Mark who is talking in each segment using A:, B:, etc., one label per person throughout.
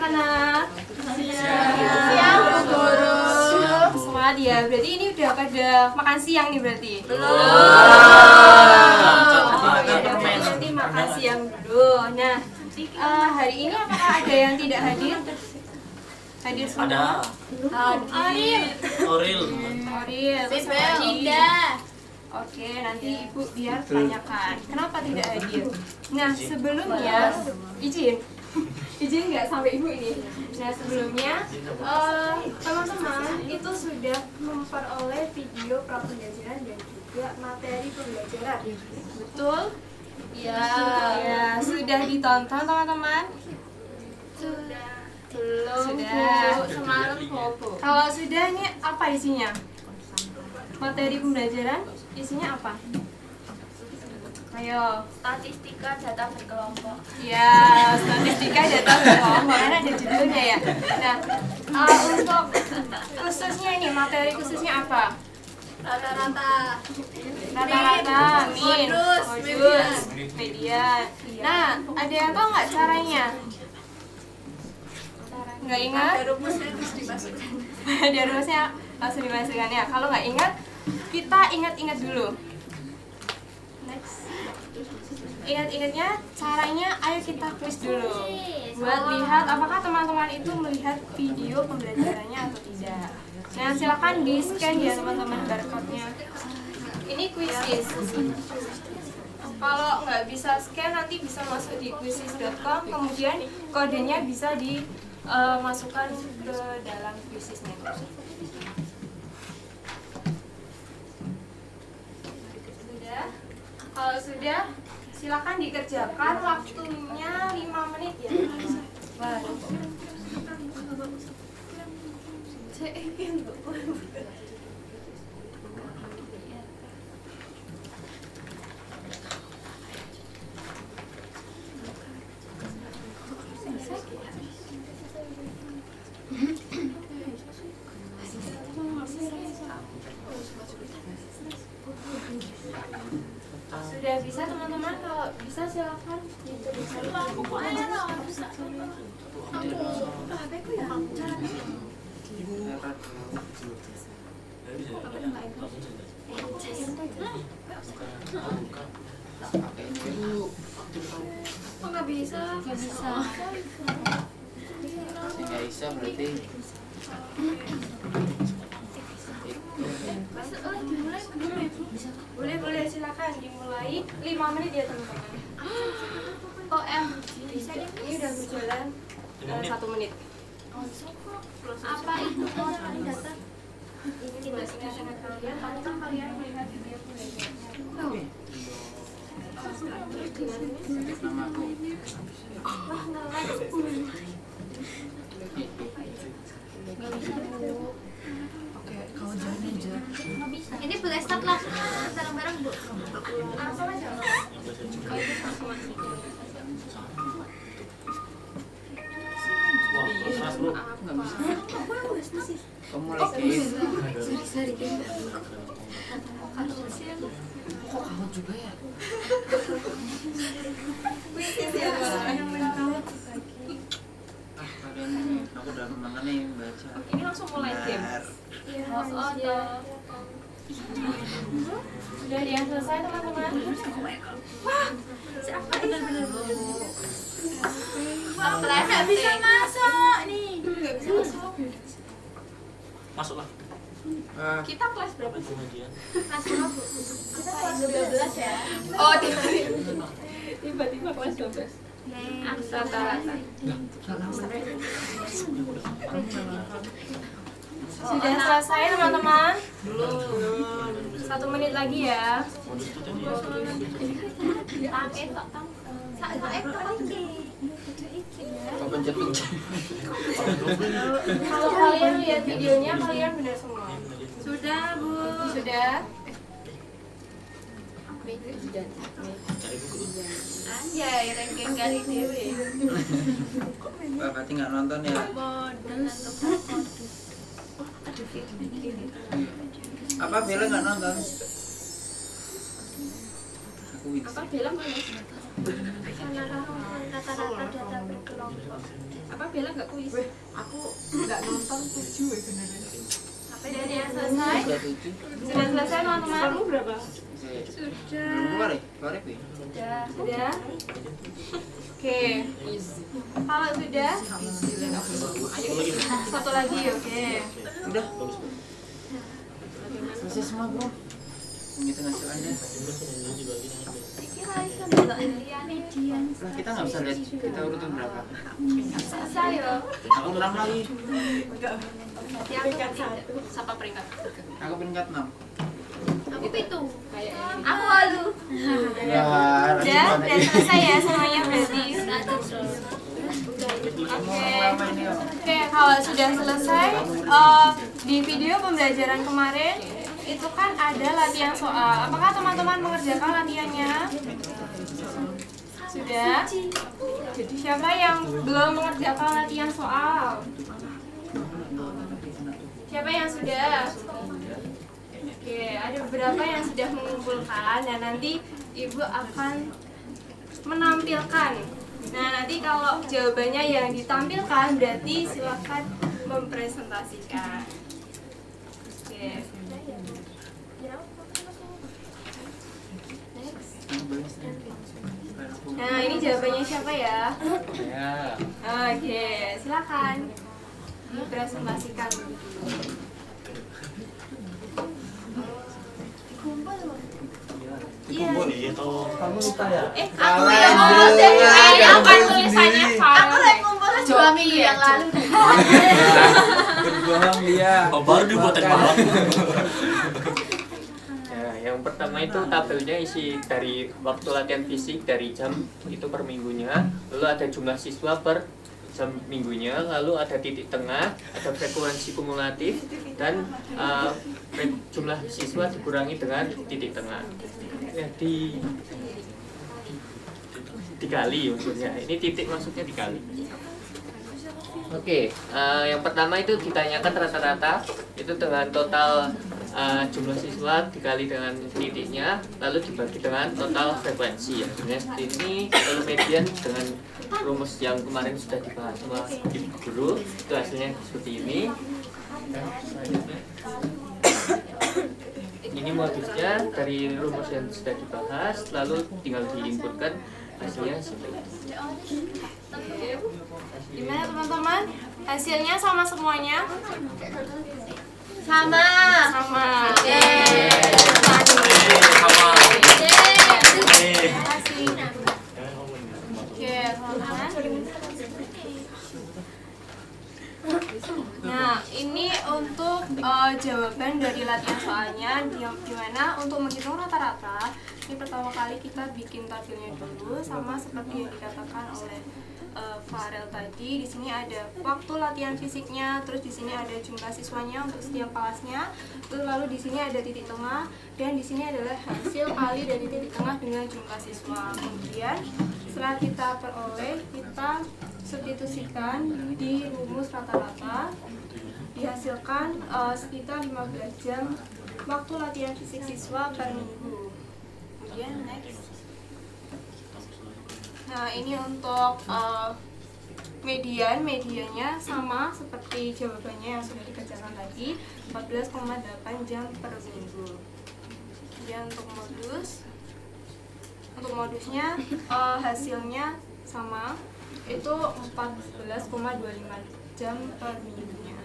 A: anak-anak?
B: Siap, Bu Guru.
A: Semangat ya. Berarti ini udah pada makan siang nih berarti?
B: Belum.
A: Nanti makan siang dulu. Nah, hari ini apakah ada yang tidak hadir? Hadir semua?
B: Hadir.
C: Oril.
B: Tidak.
A: Oke, nanti Ibu biar tanyakan kenapa tidak hadir. Nah, sebelumnya izin nggak sampai Ibu ini. Nah, sebelumnya teman-teman itu sudah memperoleh video pembelajaran dan juga materi pembelajaran. Betul?
B: Ya.
A: Ya, sudah ditonton teman-teman?
B: Belum.
A: Sudah.
B: Bu. Semalam bobo.
A: Kalau sudah, ini apa isinya? Materi pembelajaran isinya apa? Ayo.
B: Statistika data berkelompok.
A: Ya, statistika data berkelompok, karena ada judulnya ya. Nah, untuk khususnya ini, materi khususnya apa?
B: Rata-rata.
A: Rata-rata, min, modus, median. Nah, ada yang tahu nggak caranya? Nggak ingat?
B: Ada rumusnya harus dimasukkan.
A: Ada rumusnya langsung dimasukkan ya. Kalau nggak ingat, kita ingat-ingat dulu. Next. Ingat-ingatnya caranya, ayo kita quiz dulu. Buat lihat apakah teman-teman itu melihat video pembelajarannya atau tidak. Nah, silakan di scan ya teman-teman barcode-nya. Ini quizis. Kalau nggak bisa scan, nanti bisa masuk di quizis.com, kemudian kodenya bisa dimasukkan ke dalam quizisnya. Sudah? Kalau sudah, silakan dikerjakan, waktunya 5 menit ya. Baru. Sudah bisa teman-teman? Kalau bisa silakan dituliskan.
B: Kok nggak bisa? Nggak bisa.
D: Nggak bisa berarti.
A: Boleh silakan dimulai. 5 menit ya teman-teman. Ini udah berjalan 1 menit.
B: Apa itu kalian data?
A: Ini tugasnya dengan kalian. Apakah kalian melihat video pembelajaran?
D: Nama aku.
E: Oke, kalau jalan aja.
B: Ini boleh start lah. Bareng-bareng, Bu.
A: Langsung aja.
C: Wah, keras bro.
D: Nggak bisa. Kamu lagi.
E: Kok kamu juga ya?
D: Kalian, aku udah kemana nih baca.
A: Ini langsung mulai game. Sudah ada yang selesai teman-teman?
B: Nggak bisa masuk nih.
A: Nggak bisa masuk.
C: Masuklah.
A: Kita kelas berapa sih?
C: Kemudian.
A: Kita kelas 12 ya. Oh, tiba-tiba kelas 12. Rata-rata. Sudah selesai teman-teman? Belum. 1 menit lagi ya.
D: Kok pencet-pencet?
A: Kalau kalian lihat videonya, kalian benar semua.
B: Sudah, Bu.
A: Sudah?
B: Anjay, ranking kali dewe.
D: Berarti nggak nonton ya? Apa Bella nggak nonton? Aku bisa.
B: Apa bilang mana? Rata-rata data berkelompok. Apa Bella nggak kuis?
E: Aku nggak nonton 7 ya beneran.
B: Sudah dia selesai?
D: Sudah 7.
A: Sudah selesai teman-teman?
E: Kamu berapa?
D: Belum keluar ya? Keluar ya? Pi?
A: Sudah? Oke. Kalau sudah, satu lagi, oke.
D: Udah. Selesai semua bro. Ngitung hasilnya. Lah kita nggak bisa lihat kita urutan berapa.
A: Selesai ya.
D: Aku ulang lagi.
A: Peringkat 1. Siapa peringkat?
D: Aku peringkat 6.
B: Aku itu. Aku malu.
D: Ya,
A: Udah selesai ya semuanya berarti.
D: Oke. Lama ini kok.
A: Oke, kalau sudah selesai, di video pembelajaran kemarin itu kan ada latihan soal. Apakah teman-teman mengerjakan latihannya? Sudah? Jadi siapa yang belum mengerjakan latihan soal? Siapa yang sudah? Oke, ada beberapa yang sudah mengumpulkan dan nanti Ibu akan menampilkan. Nah, nanti kalau jawabannya yang ditampilkan berarti silakan mempresentasikan. Oke. Nah, ini jawabannya siapa ya?
D: Ya.
A: Oke, silakan dipresentasikan.
C: Dikumpul ya atau
D: Kamu lupa ya?
A: Aku yang ngomong deh, kayaknya kan tulisannya salah.
B: Aku lagi ngumpul 2 minggu yang lalu.
D: Berbohong dia.
C: oh, baru dibuatin malam.
F: Ya, yang pertama itu tabelnya isi dari waktu latihan fisik dari jam itu per minggunya, lalu ada jumlah siswa per jam minggunya, lalu ada titik tengah, ada frekuensi kumulatif, dan jumlah siswa dikurangi dengan titik tengah. Ya, dikali maksudnya. Ini titik maksudnya dikali. Oke, yang pertama itu ditanyakan rata-rata itu dengan total jumlah siswa dikali dengan titiknya, lalu dibagi dengan total frekuensi ya. Sebenarnya seperti ini, lalu median dengan rumus yang kemarin sudah dibahas sama ibu guru, itu hasilnya seperti ini. Ini modusnya dari rumus yang sudah dibahas, lalu tinggal diinputkan hasilnya seperti ini.
A: Gimana teman-teman? Hasilnya sama semuanya?
B: Sama.
A: Sama.
C: Sama.
A: Terima kasih. Oke, teman-teman. Nah, ini untuk jawaban dari latihan soalnya gimana untuk menghitung rata-rata. Ini pertama kali kita bikin tabelnya dulu sama seperti yang dikatakan oleh Farel tadi. Di sini ada waktu latihan fisiknya, terus di sini ada jumlah siswanya untuk setiap kelasnya. Terus lalu di sini ada titik tengah dan di sini adalah hasil kali dari titik tengah dengan jumlah siswa. Kemudian setelah kita peroleh, kita substitusikan di rumus rata-rata, dihasilkan sekitar 15 jam waktu latihan fisik siswa per minggu. Kemudian next. Nah, ini untuk mediannya sama seperti jawabannya yang sudah dikerjakan tadi, 14,8 jam per minggu. Kemudian untuk modusnya hasilnya sama, itu 14,25 jam per minggunya.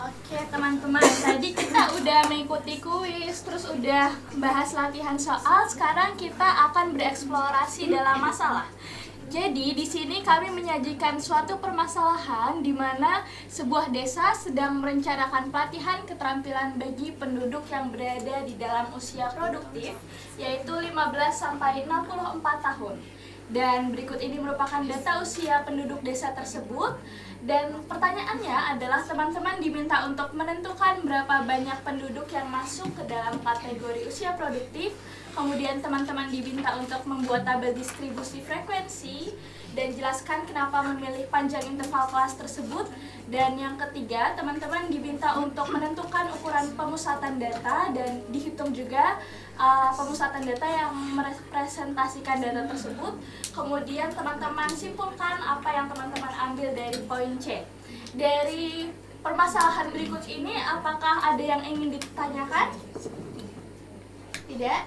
G: Oke teman-teman, tadi kita udah mengikuti kuis, terus udah bahas latihan soal. Sekarang kita akan bereksplorasi dalam masalah. Jadi di sini kami menyajikan suatu permasalahan di mana sebuah desa sedang merencanakan pelatihan keterampilan bagi penduduk yang berada di dalam usia produktif, yaitu 15 sampai 64 tahun. Dan berikut ini merupakan data usia penduduk desa tersebut. Dan pertanyaannya adalah teman-teman diminta untuk menentukan berapa banyak penduduk yang masuk ke dalam kategori usia produktif. Kemudian teman-teman diminta untuk membuat tabel distribusi frekuensi dan jelaskan kenapa memilih panjang interval kelas tersebut. Dan yang ketiga, teman-teman diminta untuk menentukan ukuran pemusatan data dan dihitung juga pemusatan data yang merepresentasikan data tersebut. Kemudian teman-teman simpulkan apa yang teman-teman ambil dari poin C. Dari permasalahan berikut ini, apakah ada yang ingin ditanyakan? Tidak?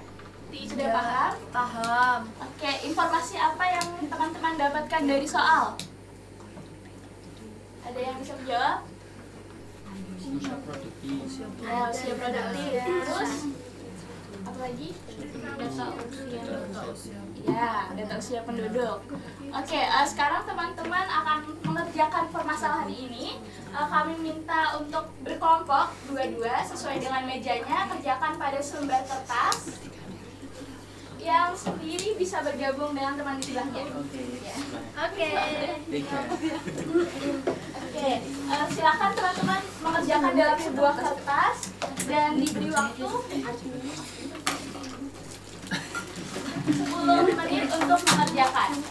G: Sudah paham?
B: Paham.
G: Oke, informasi apa yang teman-teman dapatkan dari soal? Ada yang bisa menjawab?
D: Usia produktif.
G: Usia produktif. Terus? Apa lagi? Data usia. Ya, data usia penduduk. Oke, sekarang teman-teman akan mengerjakan permasalahan ini. Kami minta untuk berkelompok dua-dua sesuai dengan mejanya, kerjakan pada selembar kertas. Yang sendiri bisa bergabung dengan teman di sebelahnya.
B: Oke.
G: Oke, silakan teman-teman mengerjakan dalam sebuah kertas dan diberi waktu 10 menit untuk mengerjakan.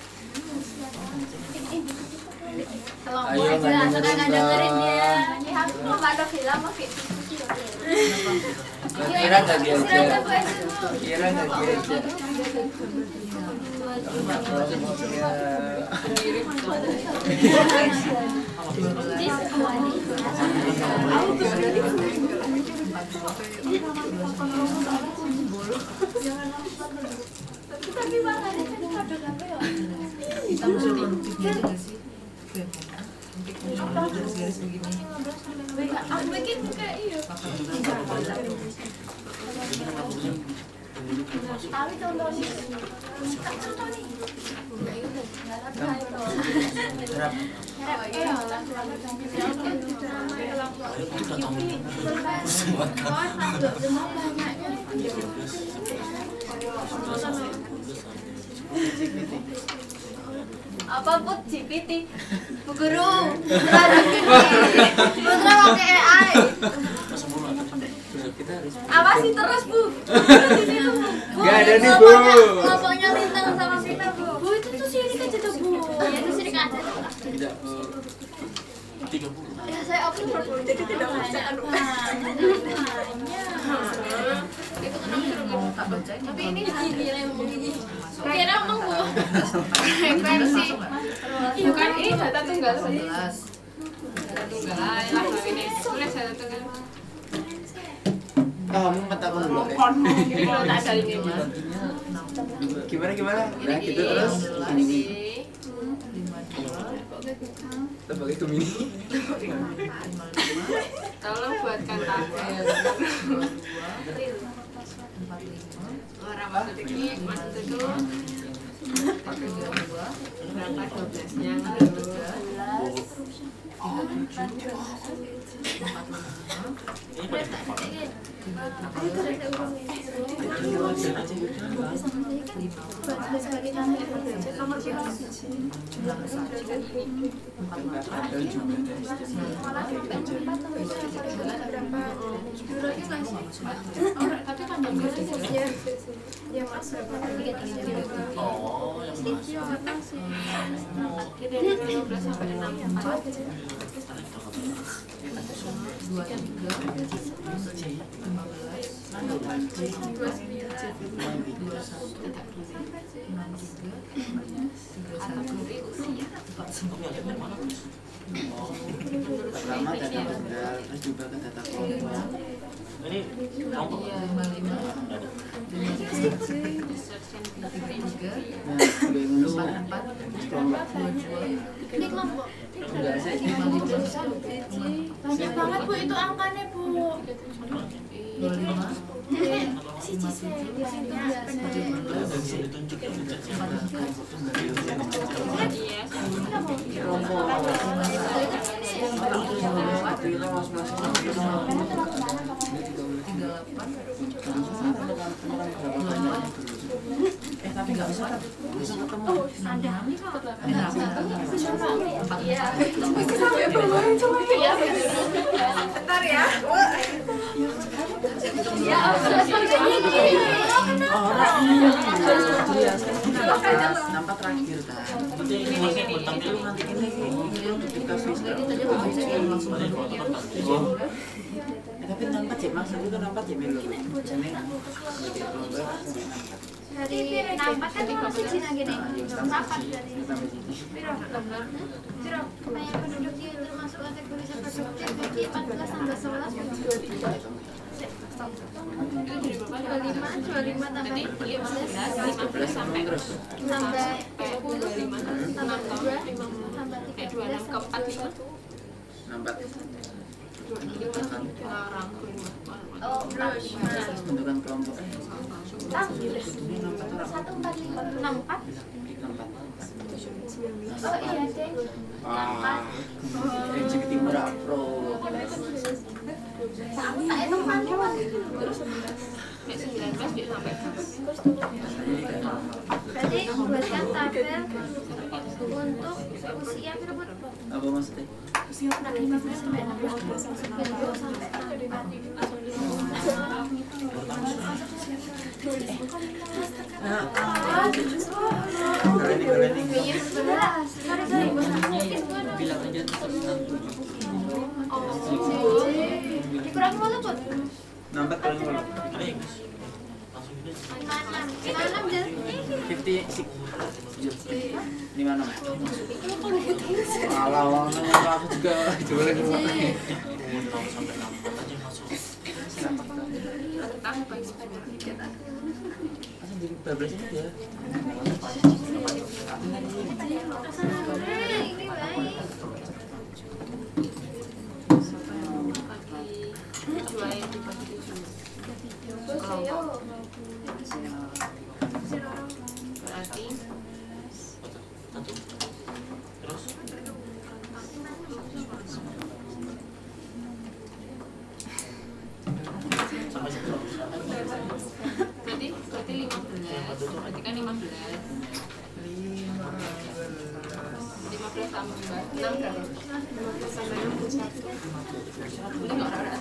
B: Ayo dengerin dia. Ini aku mau ada film mau fit.
D: Kira nggak diajar? Kira nggak diajar?
B: Tapi bang ada kan kado apa ya?
E: Kita mesti produktifnya aja nggak sih? Garis-garis begini.
B: Aku bikin kayak iya. Kami tontonin. Apa put GPT? Bu Guru. Putra pakai AI. Apa sih terus Bu? Di situ Bu.
D: Nggak ada nih, Bu.
B: Kelompoknya Lintang sama Vina Bu. Bu itu tuh sini kan jadi Bu. Ya itu sini kan ada.
C: Tidak. 30.
B: Ya saya upload Bu. Jadi tidak bisa anu. Itu kan
E: Mau tak bacain.
B: tapi ini gini gini. Kira emang Bu. Frekuensi. Iya kan ini data tunggal.
E: 11.
D: Kamu katakan dulu. Gimana? Nah gitu terus. Kita pakai Gemini.
E: Tolong buatkan tabel. Orang masuk ini masuk itu pakai 2 berapa 12-nya
C: Oh, yang mana?
E: sampai
D: Pertama data tunggal, terus juga ke data kelompok.
C: Ini kelompok.
D: Nah, 24
B: Ini kelompok.
D: enggak sih?
B: Banyak banget Bu itu angkanya Bu.
E: 25
B: Si Cise di sini
E: tapi nggak bisa ketemu.
B: ada.
E: Iya.
B: Bentar ya. Ya,
E: nampak terakhir kan.
C: Berarti ini masih bertampil.
E: Itu nanti ini ketika quiz langsung tapi nampak cek mas itu nampak cek melu.
B: Dari nampak kan cuma siji nang kene. Nampak dari. Piro? Piro? Kepaya penduduk yang termasuk kategori seproduktif iki 14 tambah 11 25 tambah 15
E: sampai terus
B: tambah 10 tambah 2 tambah 13
G: keempat itu
E: nampak
B: oh belum
E: bentukan kelompok
B: ini
E: nampak orang
B: 145 64
E: nampak
B: oh iya deh
E: Rejeki Timur Pro
B: tak itu mana berarti buatkan tabel untuk usia berapa?
E: apa maksudnya?
B: Usia 15 sampai 16 sampai 4
E: bilang aja
B: dikurang berapa pun?
E: nampak kalau ngomong
C: Ini langsung gini.
B: 56 jadi
E: 56 alah aku juga coba lagi
C: Sampai 64 aja masuk.
E: langsung jadi bablas aja
B: ini baik
E: berarti
C: Satu. Terus sampai satu.
E: berarti 15 berarti kan 15 tambah 6 berapa? 15 tambah 6 udah nggak ada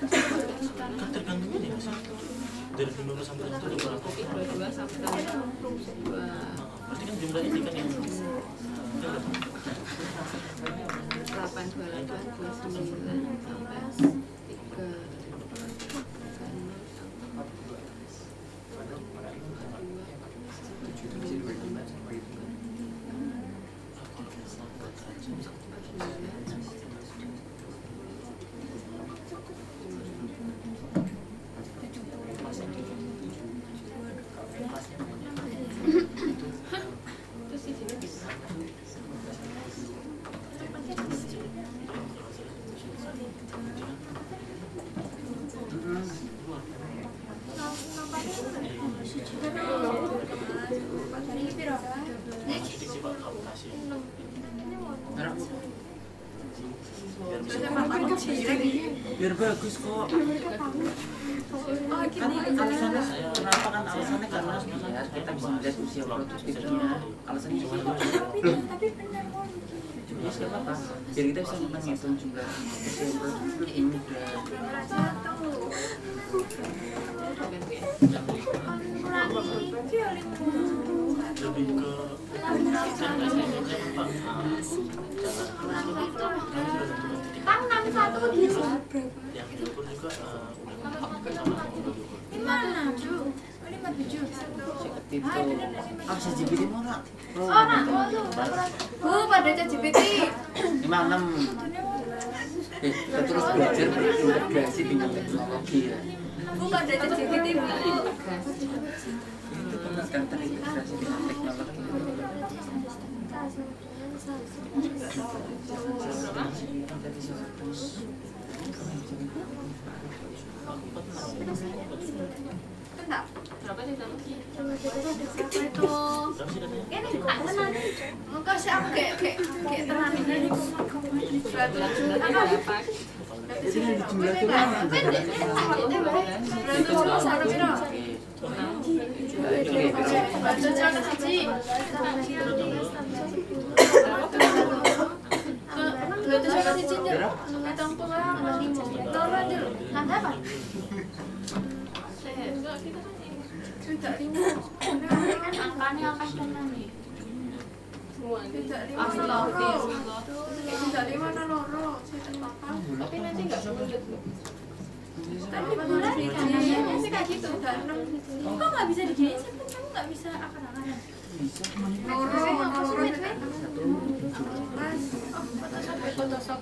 C: Kan tergantung ini Mas. Dari 15 sampai 1 itu berapa?
E: 22 sampai 2
C: Berarti kan jumlah ini kan yang
E: 8 28 29 sampai 3 biar bagus kok kan alasannya kenapa kan alasannya karena biar kita bisa melihat usia produktifnya alasannya cuma itu ya nggak apa-apa biar kita bisa menghitung jumlah usia produktif lebih mudah
C: lebih ke
B: kan 61 gitu
C: yang diukur juga
B: gimana cu? 57
E: itu bisa GPT mana?
B: oh nah pada ChatGPT
E: 56 kita terus belajar berintegrasi dengan teknologi ya
B: pada ChatGPT
E: itu penting terintegrasi dengan teknologi
B: Bentar.
E: berapa sih kamu?
B: Itu ini tak tenan. Engko sih aku kayak tenan ini.
E: jadi yang dijumlah itu kan
B: Tidak lima.
G: Kan angkanya akan tenan nih.
B: Tidak lima loro. Tidak lima loro.
A: Tapi nanti nggak sebut.
B: Kan dibulan diginiin sih kayak gitu. Tidak 6.
G: Kok nggak bisa diginiin sih? Kamu nggak bisa akan-akanan.
B: Loro.
E: Photoshop.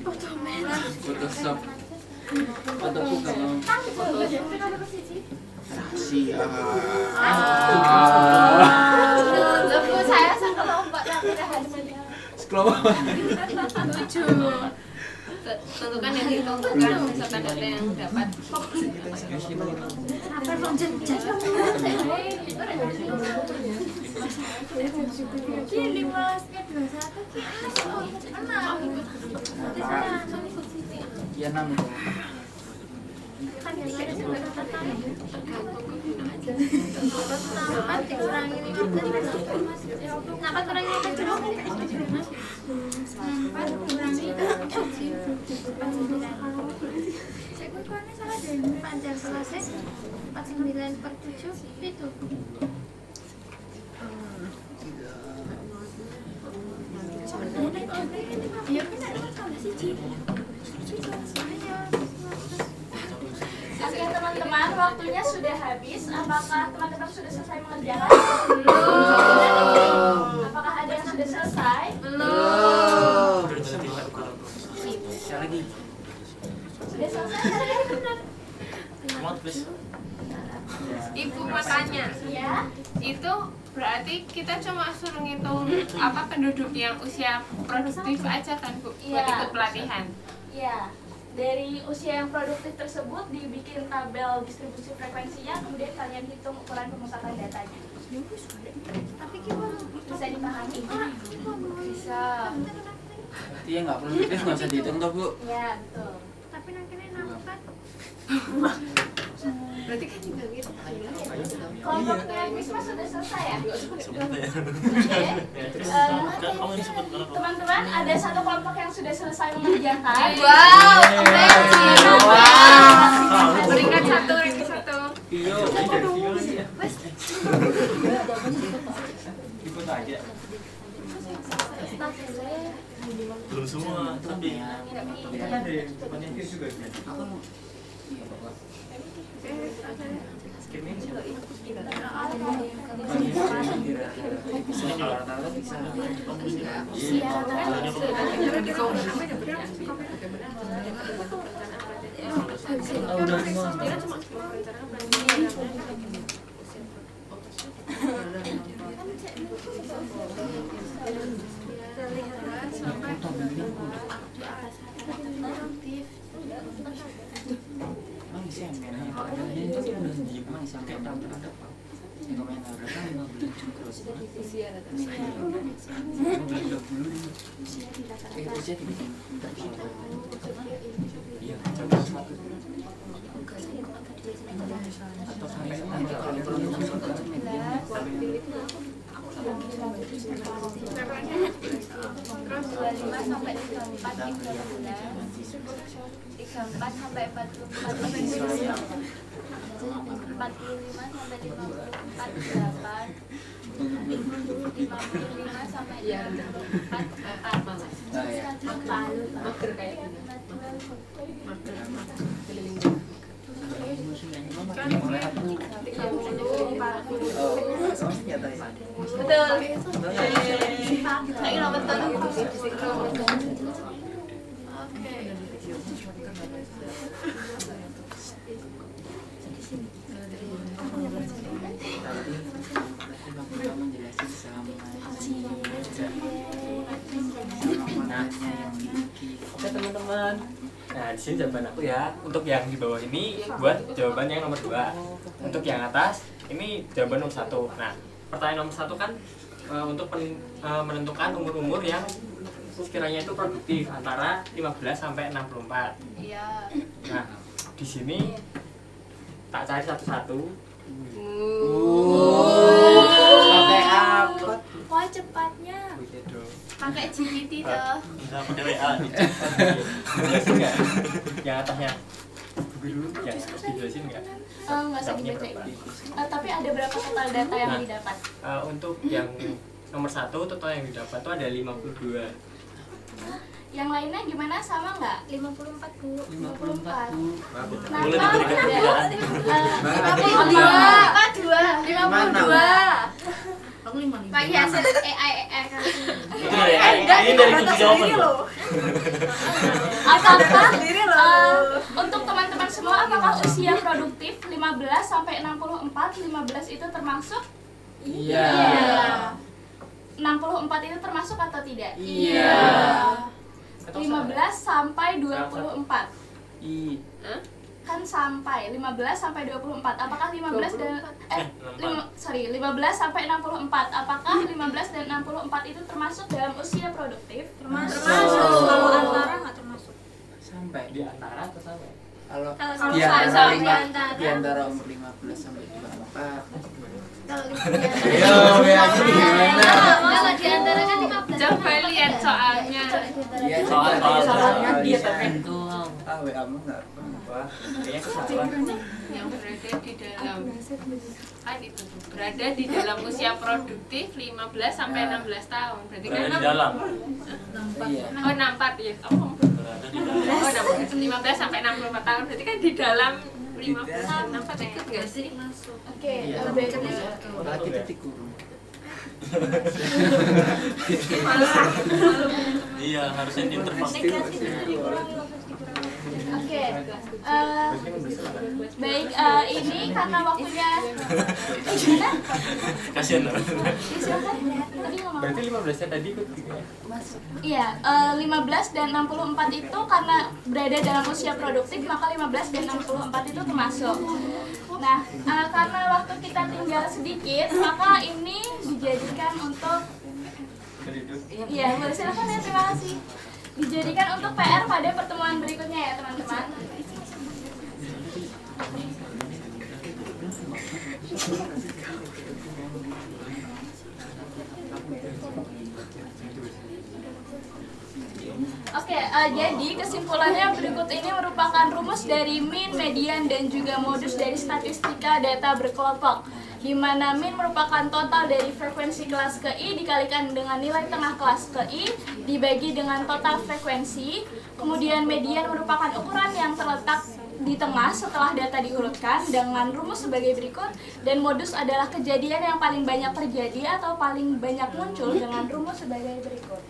E: Photoshop kalau rahasia.
G: Lebu saya sekelompok tapi rahasia.
E: Sekelompok.
A: Lucu. Tentukan yang ditentukan, misalkan ada yang dapat.
G: Apa mau jajan?
B: Ki 15 ke 21 ki 6.
E: Ya 6 itu.
B: Kan dikira sampai tergantung. Empat dikurangi 15. Kenapa kurangi 15? 4 dikurangi 7. Saya kurangnya salah deh. Panjang selesai 49 per 7 itu. Iya benar, tambah siji.
G: Oke teman-teman, waktunya sudah habis. Apakah teman-teman sudah selesai mengerjakan? Apakah ada yang sudah selesai?
E: Bisa lagi.
G: Sudah selesai? Kalian benar?
A: Ibu mau tanya,
G: Ya.
A: itu berarti kita cuma suruh ngitung apa penduduk yang usia produktif aja kan Bu, buat
G: Iya.
A: ikut pelatihan.
G: Ya. Dari usia yang produktif tersebut dibikin tabel distribusi frekuensinya, kemudian kalian hitung ukuran pemusatan datanya.
B: Tapi gimana?
G: Bisa dipahami?
A: Bisa.
E: Berarti ya nggak produktif nggak usah dihitung toh Bu.
G: Ya, betul.
B: Tapi nangkene nampak.
A: Berarti kan juga gitu.
G: Kelompoknya Christmas sudah selesai ya? Oke.
C: Kan kamu yang sebut berapa?
G: Teman-teman, ada satu kelompok yang sudah selesai mengerjakan.
A: Wow,
C: Wow.
A: Peringkat 1, ranking 1.
E: Iya. Difoto aja.
C: Belum semua, tapi
E: Aku mau. Iya Bapak. Bisa kalau rata-rata bisa. Udah semua. Atau sampai nanti
B: Terus 25 sampai 34 34 sampai 44 45 sampai 54 8 55 sampai
F: Oke teman-teman. Nah di sini jawaban aku ya. Untuk yang di bawah ini buat jawaban yang nomor 2. Untuk yang atas ini jawaban nomor 1. Nah pertanyaan nomor 1 kan untuk menentukan umur-umur yang sekiranya itu produktif antara 15 sampai 64.
A: Iya.
F: Nah di sini tak cari satu-satu.
E: pakai apa?
B: Wah cepatnya pakai GPT tuh.
C: nggak pakai WA.
F: Jelasin nggak? Yang atasnya Guru yang dijelasin nggak?
G: Nggak usah dibacain. Tapi ada berapa total data yang didapat?
F: Untuk yang nomor 1 total yang didapat tuh ada 52.
G: Yang lainnya gimana, sama nggak?
B: 54 Bu.
G: 54.
C: Boleh diberikan perbedaan.
G: 52.
B: Pakai hasil AI.
C: Ini dari kunci jawaban loh.
G: Apakah untuk teman-teman semua, apakah usia produktif 15 sampai 64, 15 itu termasuk?
E: Iya.
G: 64 itu termasuk atau tidak?
E: Iya.
G: 15 sampai 24. Kan sampai 15 sampai 24. Apakah 15 dan 15 sampai 64. Apakah 15 dan 64 itu termasuk dalam usia produktif?
B: Termasuk. Kalau antara nggak termasuk.
E: Sampai
F: Di antara atau sampai?
E: kalau
B: Kalau
E: di
B: sampai
E: antara umur 15 sampai 24.
B: Kalau
E: Gimana?
B: di antara kan 15.
A: Coba lihat soalnya.
E: Iya,
F: Soalnya
E: dia
F: tapi
E: WA mu enggak apa.
F: kayaknya kesalahan.
A: Yang berada di dalam itu berada di dalam usia produktif 15 sampai 16 tahun. Berarti kan
C: Berada di dalam.
E: Iya.
A: Oh 64 ya. Oh,
C: Berada di dalam.
A: oh 15 sampai 64 tahun. Berarti kan di dalam 15 64 ikut nggak sih?
G: Oke,
E: Iya.
G: berarti
E: Kalau kita dikurung.
C: Iya, harusnya diintervasi.
G: Oke, baik, ini karena waktunya gimana?
C: Kasihan dong.
G: Silakan, tadi ngomong.
F: Berarti 15-nya tadi ikut juga ya?
G: Iya, 15 dan 64 itu karena berada dalam usia produktif, maka 15 dan 64 itu termasuk. Nah, karena waktu kita tinggal sedikit, maka ini dijadikan untuk iya, boleh silakan ya, terima kasih. Dijadikan untuk PR pada pertemuan berikutnya ya, teman-teman. Oke, jadi kesimpulannya berikut ini merupakan rumus dari mean, median, dan juga modus dari statistika data berkelompok, di mana mean merupakan total dari frekuensi kelas ke I dikalikan dengan nilai tengah kelas ke I dibagi dengan total frekuensi. Kemudian median merupakan ukuran yang terletak di tengah setelah data diurutkan dengan rumus sebagai berikut, dan modus adalah kejadian yang paling banyak terjadi atau paling banyak muncul dengan rumus sebagai berikut.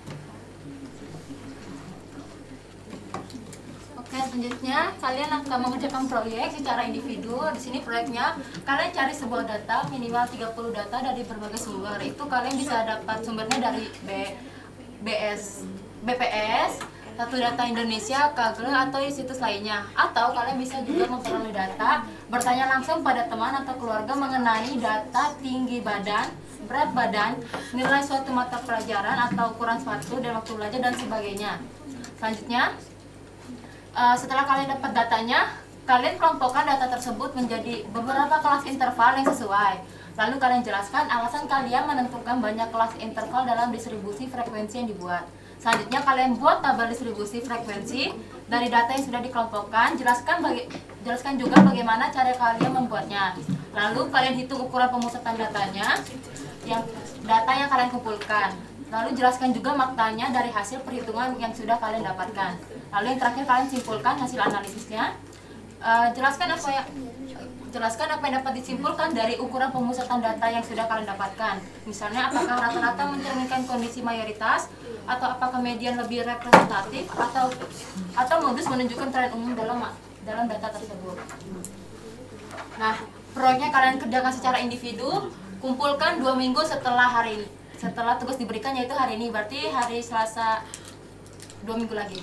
H: Oke, selanjutnya kalian akan mengerjakan proyek secara individu. Di sini proyeknya kalian cari sebuah data minimal 30 data dari berbagai sumber. Itu kalian bisa dapat sumbernya dari BPS, Satu Data Indonesia, Kaggle, atau situs lainnya. Atau kalian bisa juga memperoleh data, bertanya langsung pada teman atau keluarga mengenai data tinggi badan, berat badan, nilai suatu mata pelajaran atau ukuran sepatu dan waktu belajar dan sebagainya. Selanjutnya, setelah kalian dapat datanya, kalian kelompokkan data tersebut menjadi beberapa kelas interval yang sesuai. Lalu kalian jelaskan alasan kalian menentukan banyak kelas interval dalam distribusi frekuensi yang dibuat. Selanjutnya kalian buat tabel distribusi frekuensi dari data yang sudah dikelompokkan. Jelaskan juga bagaimana cara kalian membuatnya. Lalu kalian hitung ukuran pemusatan datanya, data yang kalian kumpulkan. Lalu jelaskan juga maknanya dari hasil perhitungan yang sudah kalian dapatkan. Lalu yang terakhir kalian simpulkan hasil analisisnya. Jelaskan apa yang dapat disimpulkan dari ukuran pemusatan data yang sudah kalian dapatkan. Misalnya apakah rata-rata mencerminkan kondisi mayoritas, atau apakah median lebih representatif, atau modus menunjukkan tren umum dalam data tersebut. Nah, proyeknya kalian kerjakan secara individu, kumpulkan 2 minggu setelah tugas diberikan, yaitu hari ini, berarti hari Selasa 2 minggu lagi.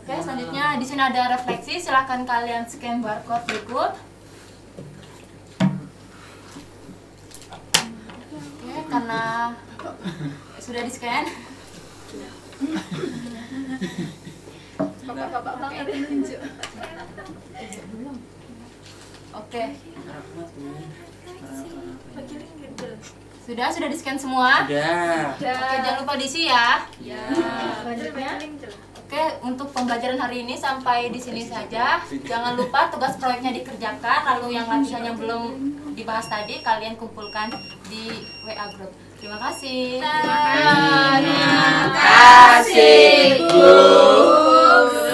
H: Oke, selanjutnya di sini ada refleksi. Silahkan kalian scan barcode berikut. Oke, karena sudah di scan. Oke. Sudah di scan semua?
E: Sudah.
H: Oke, jangan lupa diisi ya.
B: Selanjutnya.
H: Oke, untuk pembelajaran hari ini sampai di sini saja. Jangan lupa tugas proyeknya dikerjakan, lalu yang latihan yang belum dibahas tadi kalian kumpulkan di WA group. Terima kasih.
G: Terima kasih, Bu.